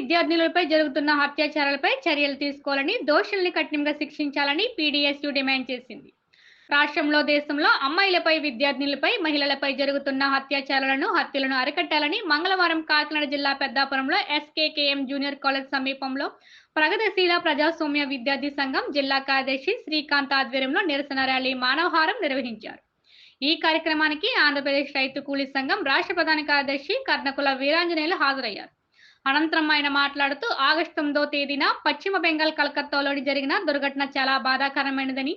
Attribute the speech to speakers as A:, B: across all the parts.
A: విద్యార్థినులపై జరుగుతున్న అత్యాచారాలపై చర్యలు తీసుకోవాలని, దోషుల్ని కఠినంగా శిక్షించాలని పీడీఎస్యూ డిమాండ్ చేసింది. రాష్ట్రంలో, దేశంలో అమ్మాయిలపై, విద్యార్థినులపై, మహిళలపై జరుగుతున్న హత్యలను అరికట్టాలని మంగళవారం కాకినాడ జిల్లా పెద్దాపురంలో ఎస్కేకేఎం జూనియర్ కాలేజ్ సమీపంలో ప్రగతిశీల ప్రజాస్వామ్య విద్యార్థి సంఘం జిల్లా కార్యదర్శి శ్రీకాంత్ ఆధ్వర్యంలో నిరసన ర్యాలీ, మానవహారం నిర్వహించారు. ఈ కార్యక్రమానికి ఆంధ్రప్రదేశ్ రైతు కూలీ సంఘం రాష్ట్ర ప్రధాన కార్యదర్శి కర్ణకుల వీరాంజనేయులు హాజరయ్యారు. అనంతరం ఆయన మాట్లాడుతూ, ఆగస్టు 9వ తేదీన పశ్చిమ బెంగాల్ కలకత్తాలోని జరిగిన దుర్ఘటన చాలా బాధాకరమైనదని,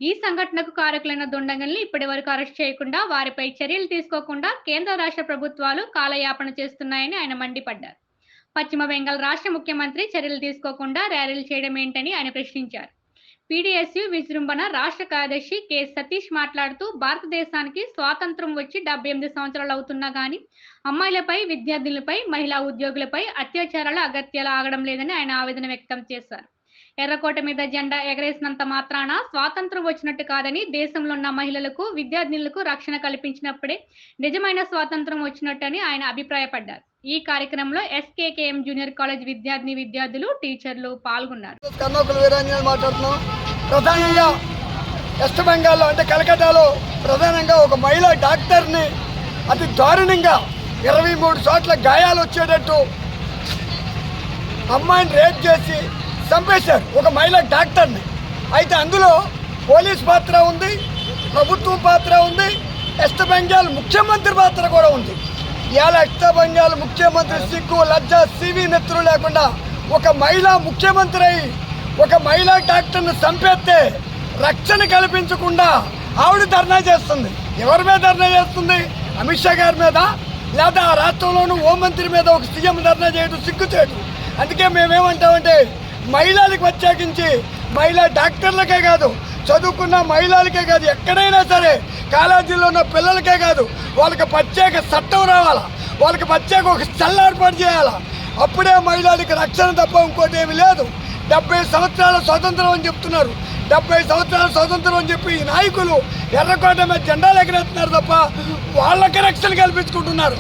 A: ఈ సంఘటనకు కారకులైన దుండగుల్ని ఇప్పటి వరకు అరెస్ట్ చేయకుండా, వారిపై చర్యలు తీసుకోకుండా కేంద్ర రాష్ట్ర ప్రభుత్వాలు కాలయాపన చేస్తున్నాయని ఆయన మండిపడ్డారు. పశ్చిమ బెంగాల్ రాష్ట్ర ముఖ్యమంత్రి చర్యలు తీసుకోకుండా ర్యాలీలు చేయడం ఏంటని ఆయన ప్రశ్నించారు. పీడీఎస్యూ విజృంభణ రాష్ట్ర కార్యదర్శి కె సతీష్ మాట్లాడుతూ, భారతదేశానికి స్వాతంత్రం వచ్చి 78 సంవత్సరాలు అవుతున్నా గానీ అమ్మాయిలపై, విద్యార్థులపై, మహిళా ఉద్యోగులపై అత్యాచారాలు, అగత్యాలు ఆగడం లేదని ఆయన ఆవేదన వ్యక్తం చేశారు. ఎర్రకోట మీద జెండా ఎగరేసినంత మాత్రాన స్వాతంత్రం వచ్చినట్టు కాదని, దేశంలో ఉన్న మహిళలకు, విద్యార్థినులకు రక్షణ కల్పించినప్పుడే నిజమైన స్వాతంత్రం వచ్చినట్టని ఆయన అభిప్రాయపడ్డారు. ఈ కార్యక్రమంలో ఎస్కేకేఎం జూనియర్ కాలేజ్ విద్యార్థులు, టీచర్లు పాల్గొన్నారు.
B: ప్రధానంగా వెస్ట్ బెంగాల్లో అంటే కలకత్తాలో ప్రధానంగా ఒక మహిళా డాక్టర్ని అతి దారుణంగా 23 చోట్ల గాయాలు వచ్చేటట్టు అమ్మాయిని రేప్ చేసి చంపేశారు, ఒక మహిళా డాక్టర్ని. అయితే అందులో పోలీస్ పాత్ర ఉంది, ప్రభుత్వం పాత్ర ఉంది, వెస్ట్ బెంగాల్ ముఖ్యమంత్రి పాత్ర కూడా ఉంది. ఇవాళ వెస్ట్ బెంగాల్ ముఖ్యమంత్రి సిగ్గు, లజ్జ, సివి నెత్తురు లేకుండా ఒక మహిళా ముఖ్యమంత్రి అయి ఒక మహిళా డాక్టర్ని చంపేస్తే రక్షణ కల్పించకుండా ఆవిడ ధర్నా చేస్తుంది. ఎవరి మీద ధర్నా చేస్తుంది? అమిత్ షా గారి మీద, లేదా ఆ రాష్ట్రంలోనూ హోంమంత్రి మీద ఒక సీఎం ధర్నా చేయడం సిగ్గుచేటు. అందుకే మేమేమంటామంటే, మహిళలకు ప్రత్యేకించి మహిళా డాక్టర్లకే కాదు, చదువుకున్న మహిళలకే కాదు, ఎక్కడైనా సరే కాలేజీలో ఉన్న పిల్లలకే కాదు, వాళ్ళకి ప్రత్యేక చట్టం రావాలా, వాళ్ళకి ప్రత్యేక ఒక సెల్ ఏర్పాటు చేయాలా. అప్పుడే మహిళలకి రక్షణ తప్ప ఇంకోటి ఏమి లేదు. 70 సంవత్సరాల స్వాతంత్రం అని చెప్తున్నారు. 70 సంవత్సరాల స్వాతంత్రం అని చెప్పి ఈ నాయకులు ఎర్రకోట మీద జెండాలు ఎగరేస్తున్నారు తప్ప వాళ్ళకి రక్షణ కల్పించుకుంటున్నారు.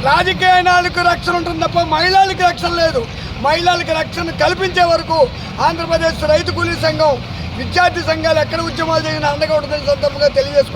B: రాజకీయ నాయకులకు రక్షణ ఉంటుంది తప్ప మహిళలకి రక్షణ లేదు. మహిళలకి రక్షణ కల్పించే వరకు ఆంధ్రప్రదేశ్ రైతు కూలీ సంఘం, విద్యార్థి సంఘాలు ఎక్కడ ఉద్యమాలు చేసినా అండగా ఉంటుందని సందర్భంగా తెలియజేసుకుంటున్నారు.